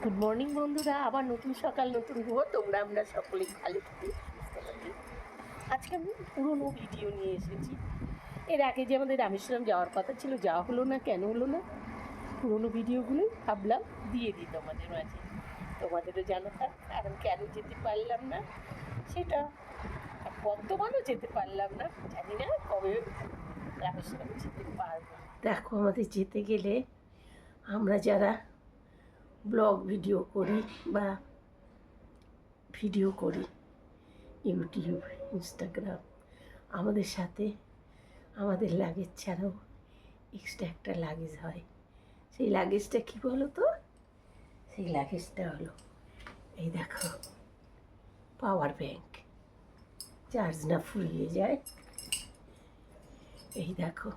Good morning বন্ধুরা, আবার নতুন সকাল নতুন ভোর। আমরা সকলেই ভালো থাকি, সুস্থ থাকি। আজকে আমি পুরনো ভিডিও নিয়ে এসেছি। এর আগে যে আমাদের রামেশ্বরম যাওয়ার কথা ছিল, যাওয়া হলো না। কেন হলো না? পুরনো ভিডিওগুলোই ভাবলাম দিয়ে দিই তোমাদের মাঝে, তোমাদেরও জানা থাক। কারণ কেন যেতে পারলাম না সেটা, আর বর্তমানও যেতে পারলাম না, জানি না কবে রামেশ্বরম যেতে পারবো। দেখো, আমাদের যেতে গেলে আমরা যারা ব্লগ ভিডিও করি বা ভিডিও করি ইউটিউব, ইনস্টাগ্রাম, আমাদের সাথে আমাদের লাগেজ ছাড়াও এক্সট্রা একটা লাগেজ হয়। সেই লাগেজটা কী বলো তো? সেই লাগেজটা হলো এই দেখো, পাওয়ার ব্যাংক। চার্জ না ফুরিয়ে যায়। এই দেখো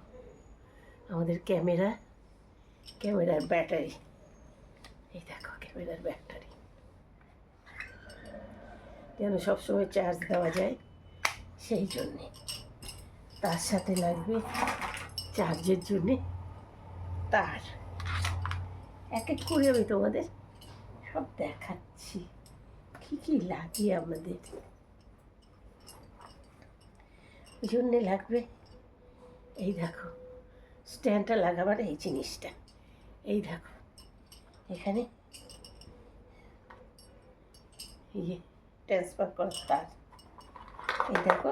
আমাদের ক্যামেরার ব্যাটারি। এই দেখো ক্যামেরার ব্যাটারি, যেন সবসময় চার্জ দেওয়া যায় সেই জন্যে। তার সাথে লাগবে চার্জের জন্যে তার। এক এক করে আমি তোমাদের সব দেখাচ্ছি কী কী লাগে আমাদের। ওই জন্যে লাগবে এই দেখো স্ট্যান্ডটা লাগাবার এই জিনিসটা। এই দেখো এখানে ইয়ে ট্রান্সফার করার তার। এই দেখো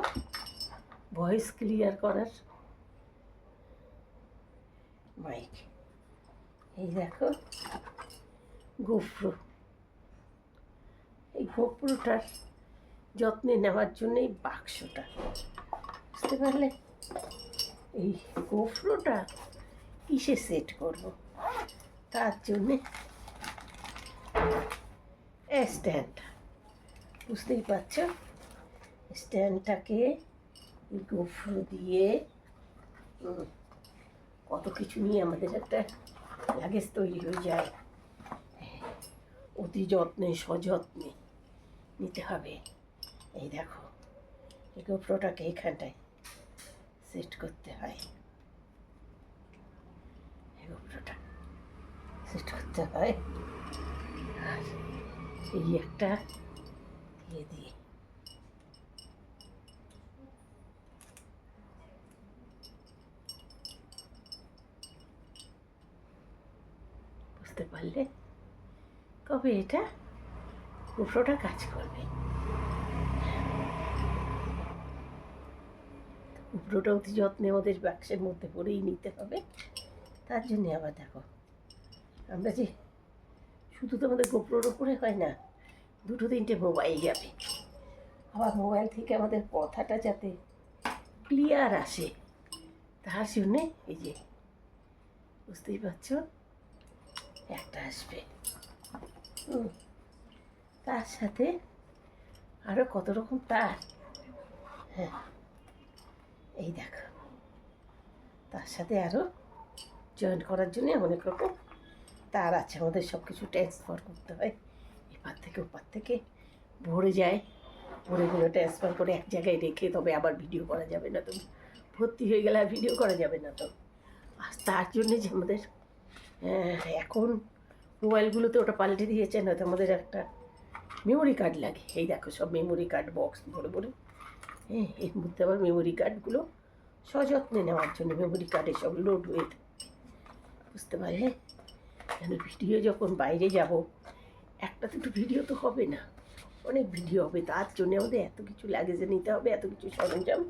ভয়েস ক্লিয়ার করার মাইক। এই দেখো গোপ্রো। এই গোপ্রোটার যত্নে নেওয়ার জন্য এই বাক্সটা, বুঝতে পারলে? এই গোপ্রোটা কিসে সেট করব, তার জন্যে স্ট্যান্ড, বুঝতেই পারছো। স্ট্যান্ডটাকে এই গোপ্রো দিয়ে কত কিছু নিয়ে আমাদের একটা লাগেজ তৈরি হয়ে যায়। অতি যত্নে সযত্নে নিতে হবে। এই দেখো এই গোপ্রোটাকে এখানটায় সেট করতে হয়। এই গোপ্রোটা সেট করতে হয়, আর এই একটা দিয়ে দিয়ে বুঝতে পারলে কবে এটা গোপ্রোটা কাজ করবে। গোপ্রোটা অতি যত্নে ওদের বাক্সের মধ্যে পরেই নিতে হবে। তার জন্যে আবার দেখো আমরা যে শুধু তো আমাদের গোপ্রোর ওপরে হয় না, দুটো তিনটে মোবাইল যাবে। আবার মোবাইল থেকে আমাদের কথাটা যাতে ক্লিয়ার আসে, তার জন্যে এই যে বুঝতেই পারছ একটা আসবে। তার সাথে আরও কত রকম তার। হ্যাঁ এই দেখো তার সাথে আরও জয়েন করার জন্যে অনেক রকম তার আছে। আমাদের সব কিছু ট্রান্সফার করতে হয়, এপার থেকে ওপার থেকে ভরে যায়। ভরেগুলো ট্রান্সফার করে এক জায়গায় রেখে তবে আবার ভিডিও করা যাবে না, তো ভর্তি হয়ে গেলে আর ভিডিও করা যাবে না। তো আর তার জন্যে যে আমাদের এখন মোবাইলগুলোতে ওটা পাল্টে দিয়েছে, না তো আমাদের একটা মেমোরি কার্ড লাগে। এই দেখো সব মেমোরি কার্ড বক্স ভরে ভরে। হ্যাঁ এর মধ্যে আবার মেমোরি কার্ডগুলো সযত্নে নেওয়ার জন্য মেমোরি কার্ডে সব লোড হয়ে থাকে, বুঝতে পারলে? কেন ভিডিও যখন বাইরে যাব, একটা দুটো ভিডিও তো হবে না, অনেক ভিডিও হবে। তার জন্য আমাদের এত কিছু লাগেজে নিতে হবে, এত কিছু সরঞ্জাম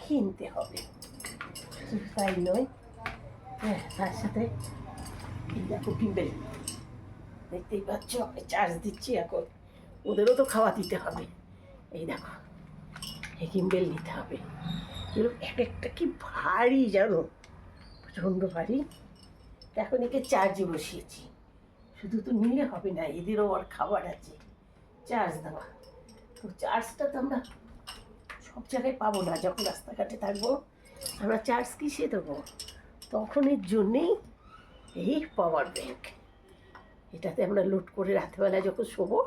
কিনতে হবে। তাই নয়, হ্যাঁ তার সাথে এই দেখো কিম্বেল, দেখতেই পাচ্ছ আমি চার্জ দিচ্ছি এখন, ওদেরও তো খাওয়া দিতে হবে। এই দেখো এই কিম্বেল নিতে হবে। এগুলো এক একটা কি ভারী জানো, প্রচণ্ড ভারী। এখন একে চার্জে বসিয়েছি। শুধু তো নিলে হবে না, এদেরও আর খাবার আছে, চার্জ দেওয়া। তো চার্জটা তো আমরা সব জায়গায় পাবো না। যখন রাস্তাঘাটে থাকবো আমরা চার্জ কিসে দেবো? তখন এর জন্যেই এই পাওয়ার ব্যাংক। এটাতে আমরা লোড করে রাত্রেবেলা যখন শোবো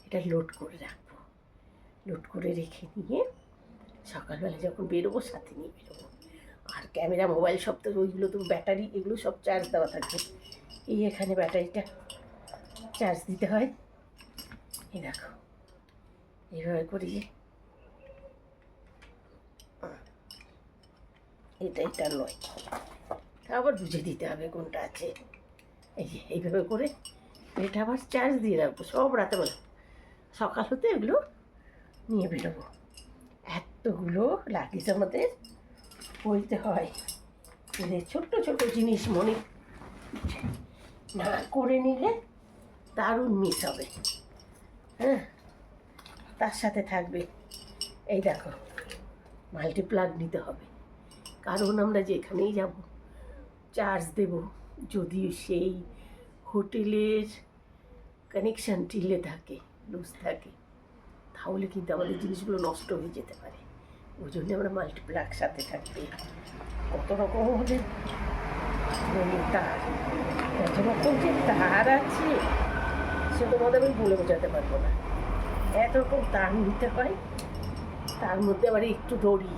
এটা লোড করে রাখবো। লোড করে রেখে নিয়ে সকালবেলা যখন বেরোবো সাথে নিয়ে বেরোবো। আর ক্যামেরা মোবাইল সব তো ওইগুলো তো ব্যাটারি, এগুলো সব চার্জ দেওয়া থাকবে। এই এখানে ব্যাটারিটা চার্জ দিতে হয়। এই দেখো এইভাবে করি, এটা নয়, তা আবার বুঝে দিতে হবে কোনটা আছে। এই যে এইভাবে করে এটা আবার চার্জ দিয়ে রাখবো সব রাতে বেলা, সকাল হতে এগুলো নিয়ে বেরোবো। এতগুলো লাগেজ আমাদের বলতে হয়, ছোট্ট ছোট জিনিস মনে না করে নিলে দারুণ মিস হবে। হ্যাঁ, তার সাথে থাকবে এই দেখো মাল্টিপ্লাগ নিতে হবে, কারণ আমরা যেখানেই যাব চার্জ দেব, যদি সেই হোটেলের কানেকশান টিলে থাকে, লুজ থাকে, তাহলে কিন্তু আমাদের জিনিসগুলো নষ্ট হয়ে যেতে পারে। ওই জন্য আমরা মাল্টিপ্লাগ সাথে থাকবে। কত রকম হলে তার, কত রকম যে তার আছে সে তোমাদের আমি বলে বোঝাতে পারবো না। এত রকম তার নিতে হয়, তার মধ্যে আবার একটু দড়ি,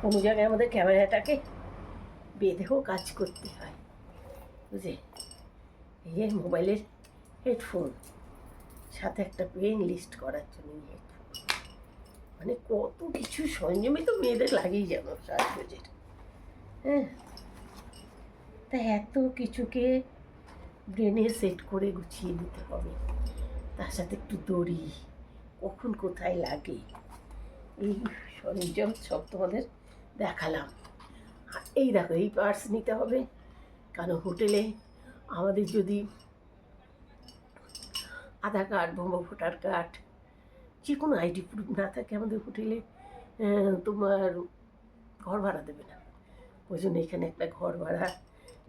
কোনো জায়গায় আমাদের ক্যামেরাটাকে বেঁধেও কাজ করতে হয়, বুঝে। এই যে মোবাইলের হেডফোন, সাথে একটা পেন লিস্ট করার জন্য হেডফোন, মানে কত কিছু সরঞ্জামই তো মেয়েদের লাগেই যেন সাজগোজের। হ্যাঁ, তা এত কিছুকে ব্রেনে সেট করে গুছিয়ে নিতে হবে, তার সাথে একটু দড়ি, কখন কোথায় লাগে, এই সরঞ্জাম সব তোমাদের দেখালাম। আর এই দেখো এই পার্স নিতে হবে, কারণ হোটেলে আমাদের যদি আধার কার্ড, ভোটার কার্ড, যে কোনো আইডি প্রুফ না থাকে আমাদের হোটেলে তোমার ঘর ভাড়া দেবে না। ওই জন্য এখানে একটা ঘর ভাড়া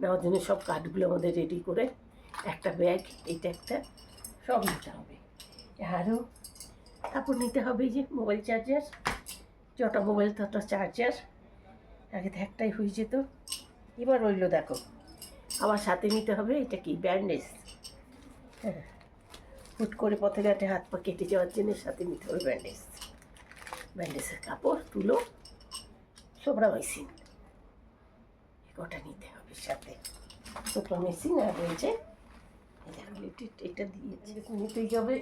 নেওয়ার জন্য সব কার্ডগুলো আমাদের রেডি করে একটা ব্যাগ, এইটা একটা সব নিতে হবে। আরও তারপর নিতে হবে যে মোবাইল চার্জার, যটা মোবাইল তটা চার্জার, আগে তো একটাই হয়ে যেত, এবার রইল দেখো আবার সাথে নিতে হবে এটা কি ব্যান্ডেজ। হ্যাঁ, হুট করে পথে ঘাটে হাত পা কেটে যাওয়ার জন্য সাথে নিতে হবে ব্যান্ডেজ, ব্যান্ডেজের কাপড়, তুলো, সোবরা মেশিন, কটা নিতে হবে সাথে। সোবরা মেশিন আর রয়েছে এটা দিয়েছে নিতেই হবে।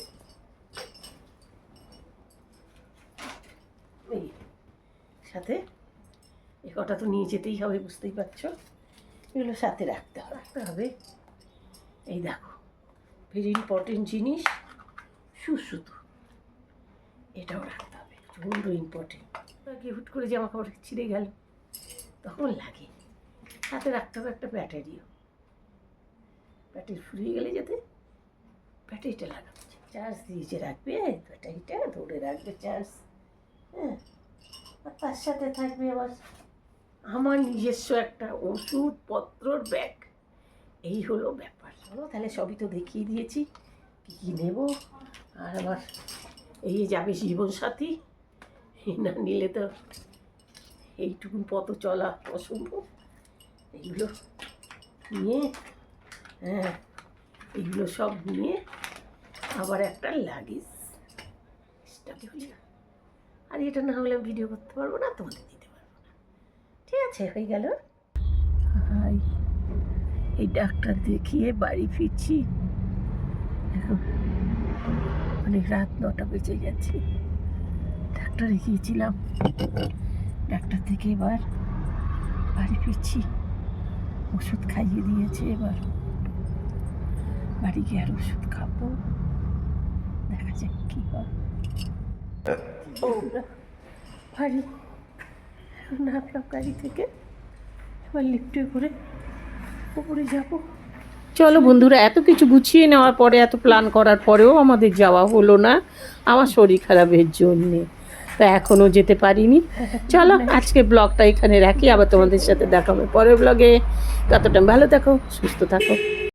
এই সাথে এ কটা তো নিয়ে যেতেই হবে, বুঝতেই পারছো, এগুলো সাথে রাখতে হবে। এই দেখো ভেরি ইম্পর্টেন্ট জিনিস সুতো, এটাও রাখতে হবে, প্রচণ্ড ইম্পর্টেন্ট। হুট করে জামা কাপড় ছিঁড়ে গেল তখন লাগে, সাথে রাখতে হবে একটা ব্যাটারিও, ব্যাটারি ফুরিয়ে গেলে যাতে ব্যাটারিটা লাগানো, চার্জ দিয়েছে রাখবে ব্যাটারিটা, ধরে রাখবে চার্জ। হ্যাঁ, আর তার সাথে থাকবে আবার আমার নিজস্ব একটা ওষুধপত্রর ব্যাগ। এই হলো ব্যাপার। চলো তাহলে সবই তো দেখিয়ে দিয়েছি কী কী নেব। আর আবার এই যাবে জীবনসাথী, না নিলে তো এইটুকুন পথ চলা অসম্ভব। এইগুলো নিয়ে, হ্যাঁ এইগুলো সব নিয়ে আবার একটা লাগেজ, আর এটা না হলে ভিডিও করতে পারবো না, তোমাদের দিতে পারবো না। ঠিক আছে, হয়ে গেল। হাই, এই ডাক্তার দেখিয়ে বাড়ি ফিরছি, এখন অনেক রাত 9টা বেজে গেছে। ডাক্তারে গিয়েছিলাম, ডাক্তার থেকে এবার বাড়ি ফিরছি, ওষুধ খাইয়ে দিয়েছে, এবার বাড়ি গিয়ে আর ওষুধ খাবো, দেখা যাক কী হয়। বাড়ি নামলাম গাড়ি থেকে, এবার লিফটে করে উপরে যাবো। চলো বন্ধুরা, এত কিছু গুছিয়ে নেওয়ার পরে, এত প্ল্যান করার পরেও আমাদের যাওয়া হলো না আমার শরীর খারাপের জন্যে, তা এখনও যেতে পারিনি। চলো আজকে ব্লগটা এখানে রাখি, আবার তোমাদের সাথে দেখা হবে পরের ব্লগে। ততটা ভালো থাকো, সুস্থ থাকো।